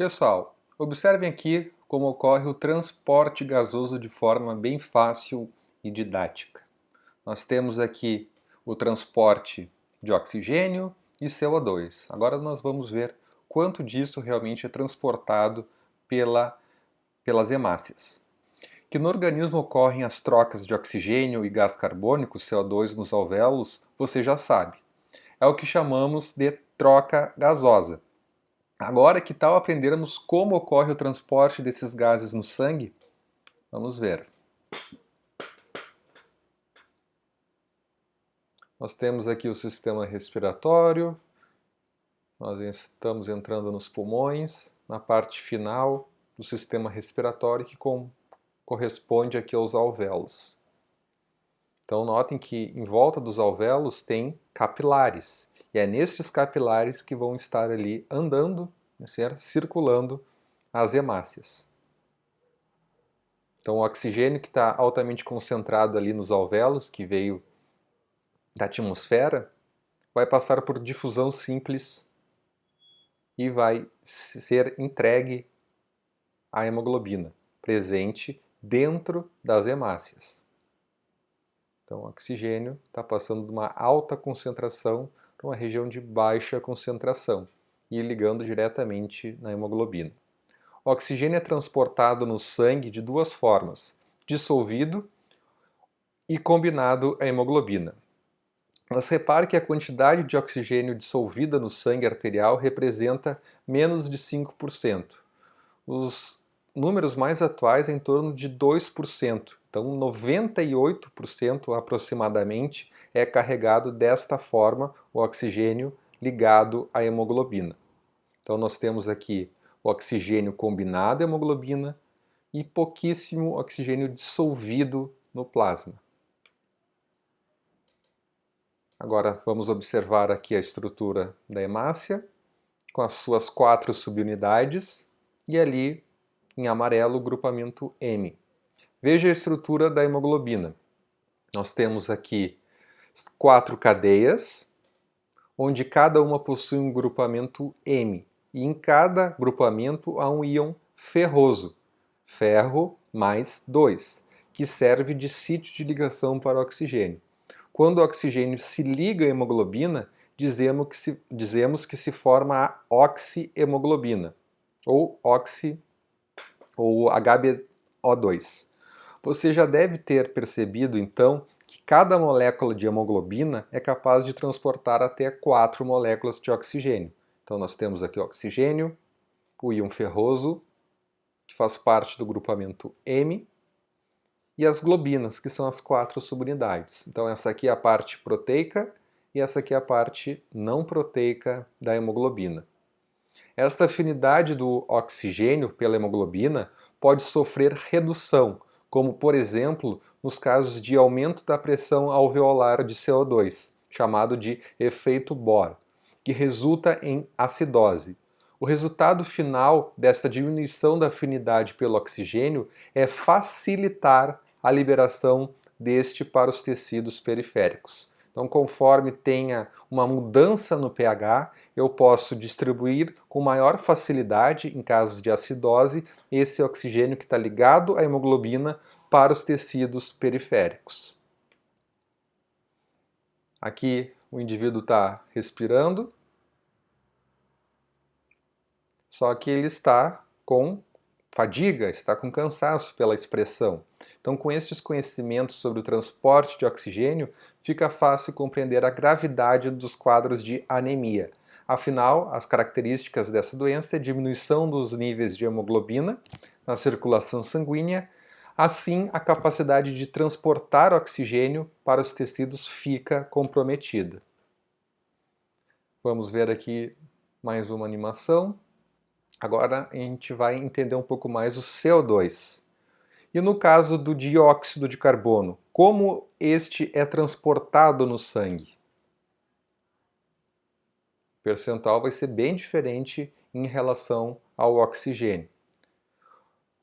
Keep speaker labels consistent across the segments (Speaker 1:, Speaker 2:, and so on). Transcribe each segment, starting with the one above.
Speaker 1: Pessoal, observem aqui como ocorre o transporte gasoso de forma bem fácil e didática. Nós temos aqui o transporte de oxigênio e CO2. Agora nós vamos ver quanto disso realmente é transportado pelas hemácias. Que no organismo ocorrem as trocas de oxigênio e gás carbônico, CO2, nos alvéolos, você já sabe. É o que chamamos de troca gasosa. Agora, que tal aprendermos como ocorre o transporte desses gases no sangue? Vamos ver. Nós temos aqui o sistema respiratório, nós estamos entrando nos pulmões, na parte final do sistema respiratório que corresponde aqui aos alvéolos. Então notem que em volta dos alvéolos tem capilares, e é nestes capilares que vão estar ali andando, circulando as hemácias. Então o oxigênio que está altamente concentrado ali nos alvéolos, que veio da atmosfera, vai passar por difusão simples e vai ser entregue à hemoglobina, presente dentro das hemácias. Então o oxigênio está passando de uma alta concentração para uma região de baixa concentração e ligando diretamente na hemoglobina. O oxigênio é transportado no sangue de duas formas, dissolvido e combinado à hemoglobina. Mas repare que a quantidade de oxigênio dissolvida no sangue arterial representa menos de 5%. Os números mais atuais é em torno de 2%. Então 98% aproximadamente é carregado desta forma, o oxigênio ligado à hemoglobina. Então nós temos aqui o oxigênio combinado à hemoglobina e pouquíssimo oxigênio dissolvido no plasma. Agora vamos observar aqui a estrutura da hemácia, com as suas 4 subunidades, e ali em amarelo o grupamento M. Veja a estrutura da hemoglobina. Nós temos aqui 4 cadeias, onde cada uma possui um grupamento M. E em cada grupamento há um íon ferroso, ferro mais 2, que serve de sítio de ligação para o oxigênio. Quando o oxigênio se liga à hemoglobina, dizemos que se forma a oxihemoglobina, ou HbO2. Você já deve ter percebido, então, que cada molécula de hemoglobina é capaz de transportar até 4 moléculas de oxigênio. Então nós temos aqui o oxigênio, o íon ferroso, que faz parte do grupamento M, e as globinas, que são as 4 subunidades. Então essa aqui é a parte proteica e essa aqui é a parte não proteica da hemoglobina. Esta afinidade do oxigênio pela hemoglobina pode sofrer redução, como por exemplo nos casos de aumento da pressão alveolar de CO2, chamado de efeito Bohr, que resulta em acidose. O resultado final desta diminuição da afinidade pelo oxigênio é facilitar a liberação deste para os tecidos periféricos. Então, conforme tenha uma mudança no pH, eu posso distribuir com maior facilidade, em casos de acidose, esse oxigênio que está ligado à hemoglobina para os tecidos periféricos. Aqui o indivíduo está respirando, só que ele está com fadiga, está com cansaço pela expressão. Então, com estes conhecimentos sobre o transporte de oxigênio, fica fácil compreender a gravidade dos quadros de anemia. Afinal, as características dessa doença é a diminuição dos níveis de hemoglobina na circulação sanguínea, assim a capacidade de transportar oxigênio para os tecidos fica comprometida. Vamos ver aqui mais uma animação. Agora a gente vai entender um pouco mais o CO2. E no caso do dióxido de carbono, como este é transportado no sangue? O percentual vai ser bem diferente em relação ao oxigênio.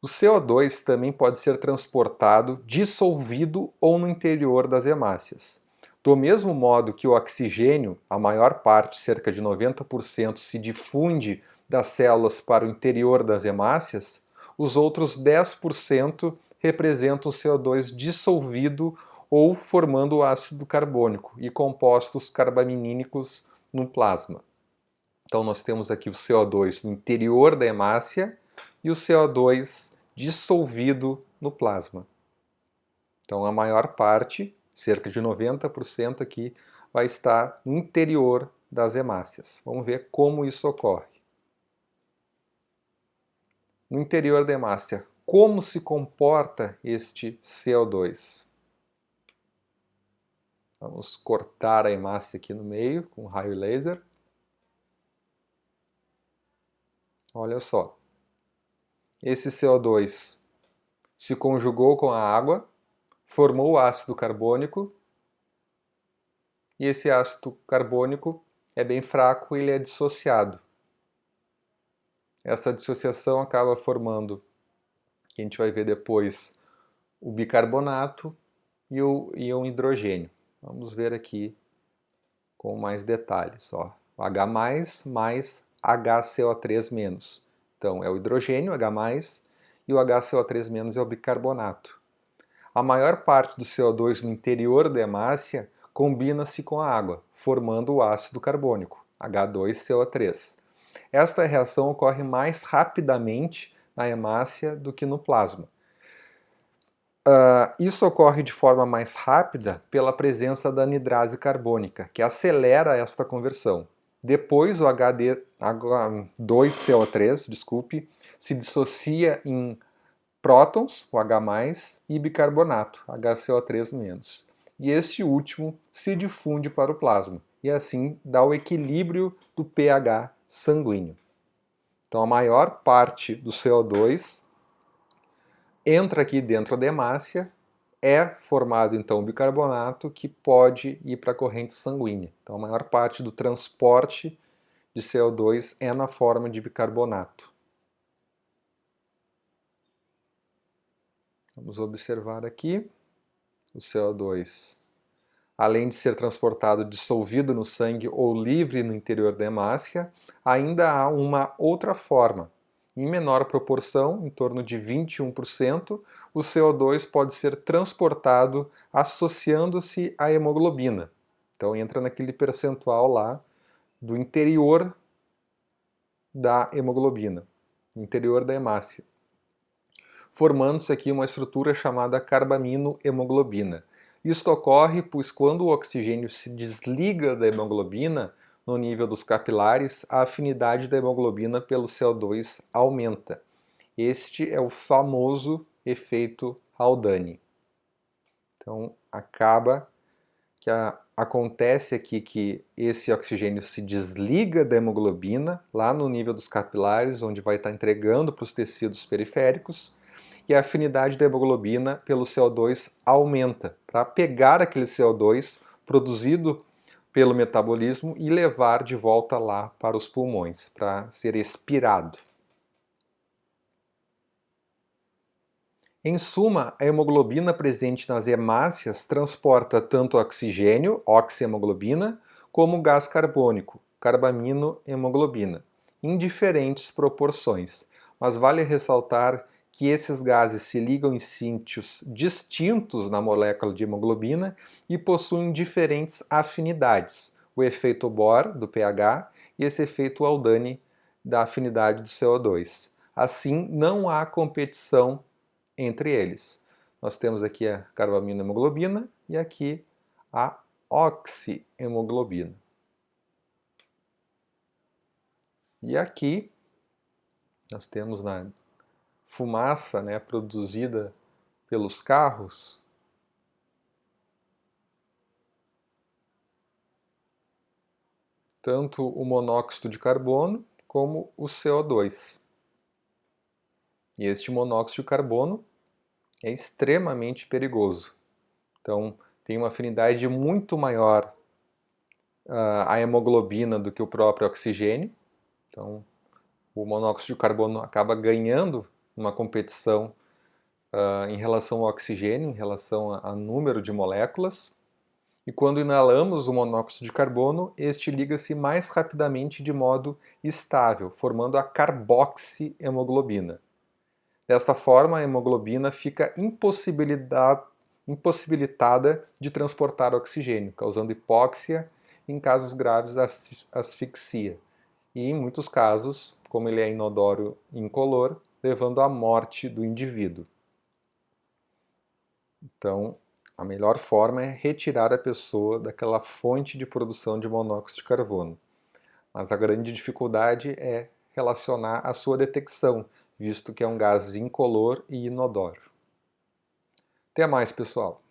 Speaker 1: O CO2 também pode ser transportado dissolvido ou no interior das hemácias. Do mesmo modo que o oxigênio, a maior parte, cerca de 90%, se difunde das células para o interior das hemácias, os outros 10% representam o CO2 dissolvido ou formando o ácido carbônico e compostos carbaminínicos no plasma. Então nós temos aqui o CO2 no interior da hemácia e o CO2 dissolvido no plasma. Então a maior parte, cerca de 90% aqui, vai estar no interior das hemácias. Vamos ver como isso ocorre. No interior da hemácia, como se comporta este CO2? Vamos cortar a hemácia aqui no meio com raio laser. Olha só. Esse CO2 se conjugou com a água, formou o ácido carbônico, e esse ácido carbônico é bem fraco e ele é dissociado. Essa dissociação acaba formando, que a gente vai ver depois, o bicarbonato e o íon hidrogênio. Vamos ver aqui com mais detalhes. Ó. O H+, mais HCO3-. Então é o hidrogênio, H+, e o HCO3- é o bicarbonato. A maior parte do CO2 no interior da hemácia combina-se com a água, formando o ácido carbônico, H2CO3. Esta reação ocorre mais rapidamente na hemácia do que no plasma. Isso ocorre de forma mais rápida pela presença da anidrase carbônica, que acelera esta conversão. Depois o H2CO3, se dissocia em prótons, o H+, e bicarbonato, HCO3-. E este último se difunde para o plasma, e assim dá o equilíbrio do pH sanguíneo. Então a maior parte do CO2 entra aqui dentro da hemácia, é formado então o bicarbonato que pode ir para a corrente sanguínea. Então a maior parte do transporte de CO2 é na forma de bicarbonato. Vamos observar aqui o CO2. Além de ser transportado dissolvido no sangue ou livre no interior da hemácia, ainda há uma outra forma. Em menor proporção, em torno de 21%, o CO2 pode ser transportado associando-se à hemoglobina. Então entra naquele percentual lá do interior da hemoglobina, no interior da hemácia, formando-se aqui uma estrutura chamada carbaminohemoglobina. Isto ocorre pois quando o oxigênio se desliga da hemoglobina, no nível dos capilares, a afinidade da hemoglobina pelo CO2 aumenta. Este é o famoso efeito Haldane. Então, acontece aqui que esse oxigênio se desliga da hemoglobina, lá no nível dos capilares, onde vai estar entregando para os tecidos periféricos, e a afinidade da hemoglobina pelo CO2 aumenta, para pegar aquele CO2 produzido pelo metabolismo e levar de volta lá para os pulmões, para ser expirado. Em suma, a hemoglobina presente nas hemácias transporta tanto oxigênio, oxihemoglobina, como gás carbônico, carbaminohemoglobina, em diferentes proporções. Mas vale ressaltar que esses gases se ligam em sítios distintos na molécula de hemoglobina e possuem diferentes afinidades, o efeito Bohr, do pH, e esse efeito Haldane, da afinidade do CO2. Assim, não há competição entre eles. Nós temos aqui a carbaminohemoglobina e aqui a oxihemoglobina. E aqui nós temos na fumaça, né, produzida pelos carros, tanto o monóxido de carbono como o CO2. E este monóxido de carbono é extremamente perigoso. Então, tem uma afinidade muito maior à hemoglobina do que o próprio oxigênio. Então, o monóxido de carbono acaba ganhando uma competição em relação ao oxigênio, em relação a número de moléculas. E quando inalamos o monóxido de carbono, este liga-se mais rapidamente de modo estável, formando a carboxihemoglobina. Desta forma, a hemoglobina fica impossibilitada de transportar oxigênio, causando hipóxia e, em casos graves, asfixia. E, em muitos casos, como ele é inodoro e incolor, levando à morte do indivíduo. Então, a melhor forma é retirar a pessoa daquela fonte de produção de monóxido de carbono. Mas a grande dificuldade é relacionar a sua detecção, visto que é um gás incolor e inodoro. Até mais, pessoal!